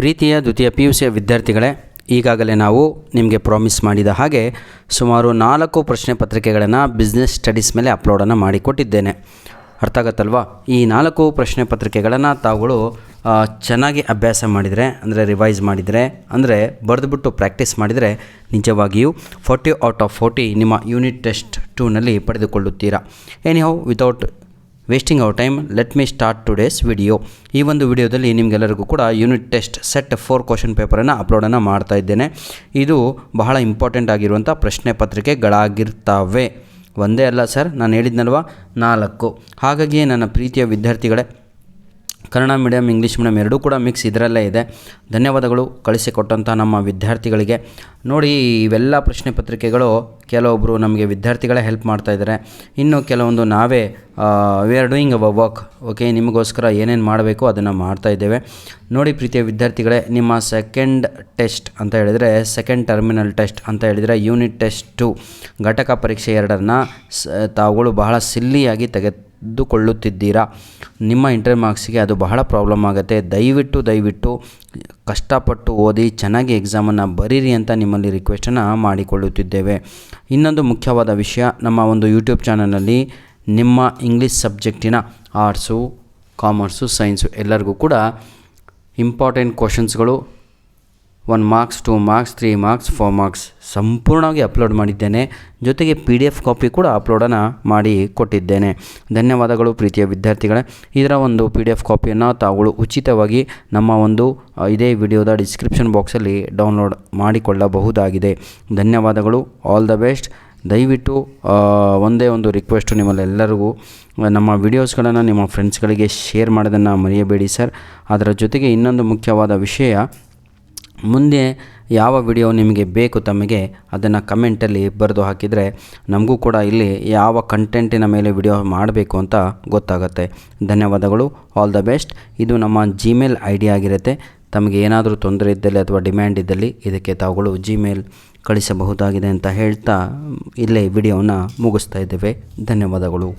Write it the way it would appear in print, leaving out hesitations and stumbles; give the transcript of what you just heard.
ಪ್ರೀತಿಯ ದ್ವಿತೀಯ PUC ವಿದ್ಯಾರ್ಥಿಗಳೇ, ಈಗಾಗಲೇ ನಾವು ನಿಮಗೆ ಪ್ರಾಮಿಸ್ ಮಾಡಿದ ಹಾಗೆ ಸುಮಾರು 4 ಪ್ರಶ್ನೆ ಪತ್ರಿಕೆಗಳನ್ನು ಬಿಸ್ನೆಸ್ ಸ್ಟಡೀಸ್ ಮೇಲೆ ಅಪ್ಲೋಡನ್ನು ಮಾಡಿಕೊಟ್ಟಿದ್ದೇನೆ. ಅರ್ಥ ಆಗುತ್ತಲ್ವಾ? ಈ 4 ಪ್ರಶ್ನೆ ಪತ್ರಿಕೆಗಳನ್ನು ತಾವುಗಳು ಚೆನ್ನಾಗಿ ಅಭ್ಯಾಸ ಮಾಡಿದರೆ, ಅಂದರೆ ರಿವೈಸ್ ಮಾಡಿದರೆ, ಅಂದರೆ ಬರೆದುಬಿಟ್ಟು ಪ್ರಾಕ್ಟೀಸ್ ಮಾಡಿದರೆ ನಿಜವಾಗಿಯೂ 40 ಔಟ್ ಆಫ್ 40 ನಿಮ್ಮ ಯೂನಿಟ್ ಟೆಸ್ಟ್ 2ನಲ್ಲಿ ಪಡೆದುಕೊಳ್ಳುತ್ತೀರಾ. Anyhow, without wasting our time, let me start today's video. ಈ ಒಂದು ವಿಡಿಯೋದಲ್ಲಿ ನಿಮಗೆಲ್ಲರಿಗೂ ಕೂಡ ಯೂನಿಟ್ ಟೆಸ್ಟ್ ಸೆಟ್ 4 ಕ್ವಶನ್ ಪೇಪರನ್ನು ಅಪ್ಲೋಡನ್ನು ಮಾಡ್ತಾ ಇದ್ದೇನೆ. ಇದು ಬಹಳ ಇಂಪಾರ್ಟೆಂಟ್ ಆಗಿರುವಂಥ ಪ್ರಶ್ನೆ ಪತ್ರಿಕೆಗಳಾಗಿರ್ತವೆ. ಒಂದೇ ಅಲ್ಲ ಸರ್, ನಾನು ಹೇಳಿದ್ನಲ್ವ 4. ಹಾಗಾಗಿ ನನ್ನ ಪ್ರೀತಿಯ ವಿದ್ಯಾರ್ಥಿಗಳೇ, ಕನ್ನಡ ಮೀಡಿಯಮ್ ಇಂಗ್ಲೀಷ್ ಮೀಡಿಯಮ್ ಎರಡೂ ಕೂಡ ಮಿಕ್ಸ್ ಇದರಲ್ಲೇ ಇದೆ. ಧನ್ಯವಾದಗಳು ಕಳಿಸಿಕೊಟ್ಟಂಥ ನಮ್ಮ ವಿದ್ಯಾರ್ಥಿಗಳಿಗೆ. ನೋಡಿ, ಇವೆಲ್ಲ ಪ್ರಶ್ನೆ ಪತ್ರಿಕೆಗಳು ಕೆಲವೊಬ್ಬರು ನಮಗೆ ವಿದ್ಯಾರ್ಥಿಗಳೇ ಹೆಲ್ಪ್ ಮಾಡ್ತಾಯಿದ್ದಾರೆ, ಇನ್ನು ಕೆಲವೊಂದು ನಾವೇ we are doing hour work. Okay, ನಿಮಗೋಸ್ಕರ ಏನೇನು ಮಾಡಬೇಕು ಅದನ್ನು ಮಾಡ್ತಾಯಿದ್ದೇವೆ. ನೋಡಿ ಪ್ರೀತಿಯ ವಿದ್ಯಾರ್ಥಿಗಳೇ, ನಿಮ್ಮ ಸೆಕೆಂಡ್ ಟೆಸ್ಟ್ ಅಂತ ಹೇಳಿದರೆ, ಸೆಕೆಂಡ್ ಟರ್ಮಿನಲ್ ಟೆಸ್ಟ್ ಅಂತ ಹೇಳಿದರೆ ಯೂನಿಟ್ ಟೆಸ್ಟ್ 2 ಘಟಕ ಪರೀಕ್ಷೆ 2 ತಾವುಗಳು ಬಹಳ ಸಿಲ್ಲಿಯಾಗಿ ತೆಗೆದುಕೊಳ್ಳುತ್ತಿದ್ದೀರಾ. ನಿಮ್ಮ ಇಂಟರ್ ಮಾರ್ಕ್ಸಿಗೆ ಅದು ಬಹಳ ಪ್ರಾಬ್ಲಮ್ ಆಗುತ್ತೆ. ದಯವಿಟ್ಟು ಕಷ್ಟಪಟ್ಟು ಓದಿ ಚೆನ್ನಾಗಿ ಎಕ್ಸಾಮನ್ನು ಬರೀರಿ ಅಂತ ನಿಮ್ಮಲ್ಲಿ ರಿಕ್ವೆಸ್ಟನ್ನು ಮಾಡಿಕೊಳ್ಳುತ್ತಿದ್ದೇವೆ. ಇನ್ನೊಂದು ಮುಖ್ಯವಾದ ವಿಷಯ, ನಮ್ಮ ಒಂದು ಯೂಟ್ಯೂಬ್ ಚಾನಲಲ್ಲಿ ನಿಮ್ಮ ಇಂಗ್ಲೀಷ್ ಸಬ್ಜೆಕ್ಟಿನ ಆರ್ಟ್ಸು, ಕಾಮರ್ಸು, ಸೈನ್ಸು ಎಲ್ಲರಿಗೂ ಕೂಡ ಇಂಪಾರ್ಟೆಂಟ್ ಕ್ವಶನ್ಸ್ಗಳು 1 ಮಾರ್ಕ್ಸ್, 2 ಮಾರ್ಕ್ಸ್, 3 ಮಾರ್ಕ್ಸ್, 4 ಮಾರ್ಕ್ಸ್ ಸಂಪೂರ್ಣವಾಗಿ ಅಪ್ಲೋಡ್ ಮಾಡಿದ್ದೇನೆ. ಜೊತೆಗೆ PDF ಕಾಪಿ ಕೂಡ ಅಪ್ಲೋಡನ್ನು ಮಾಡಿ ಕೊಟ್ಟಿದ್ದೇನೆ. ಧನ್ಯವಾದಗಳು ಪ್ರೀತಿಯ ವಿದ್ಯಾರ್ಥಿಗಳೇ. ಇದರ ಒಂದು PDF ಕಾಪಿಯನ್ನು ತಾವುಗಳು ಉಚಿತವಾಗಿ ನಮ್ಮ ಒಂದು ಇದೇ ವಿಡಿಯೋದ ಡಿಸ್ಕ್ರಿಪ್ಷನ್ ಬಾಕ್ಸಲ್ಲಿ ಡೌನ್ಲೋಡ್ ಮಾಡಿಕೊಳ್ಳಬಹುದಾಗಿದೆ. ಧನ್ಯವಾದಗಳು. All the best. ದಯವಿಟ್ಟು ಒಂದೇ ಒಂದು ರಿಕ್ವೆಸ್ಟು ನಿಮ್ಮಲ್ಲೆಲ್ಲರಿಗೂ, ನಮ್ಮ ವಿಡಿಯೋಸ್ಗಳನ್ನು ನಿಮ್ಮ ಫ್ರೆಂಡ್ಸ್ಗಳಿಗೆ ಶೇರ್ ಮಾಡೋದನ್ನು ಮರೆಯಬೇಡಿ ಸರ್. ಅದರ ಜೊತೆಗೆ ಇನ್ನೊಂದು ಮುಖ್ಯವಾದ ವಿಷಯ, ಮುಂದೆ ಯಾವ ವಿಡಿಯೋ ನಿಮಗೆ ಬೇಕು ತಮಗೆ ಅದನ್ನು ಕಮೆಂಟಲ್ಲಿ ಬರೆದು ಹಾಕಿದರೆ ನಮಗೂ ಕೂಡ ಇಲ್ಲಿ ಯಾವ ಕಂಟೆಂಟಿನ ಮೇಲೆ ವಿಡಿಯೋ ಮಾಡಬೇಕು ಅಂತ ಗೊತ್ತಾಗುತ್ತೆ. ಧನ್ಯವಾದಗಳು. All the best. ಇದು ನಮ್ಮ ಜಿಮೇಲ್ ID ಆಗಿರುತ್ತೆ. ತಮಗೆ ಏನಾದರೂ ತೊಂದರೆ ಇದ್ದಲ್ಲಿ ಅಥವಾ ಡಿಮ್ಯಾಂಡ್ ಇದ್ದಲ್ಲಿ ಇದಕ್ಕೆ ತಾವುಗಳು ಜಿಮೇಲ್ ಕಳಿಸಬಹುದಾಗಿದೆ ಅಂತ ಹೇಳ್ತಾ ಇಲ್ಲೇ ವಿಡಿಯೋವನ್ನು ಮುಗಿಸ್ತಾ ಇದ್ದೇವೆ. ಧನ್ಯವಾದಗಳು.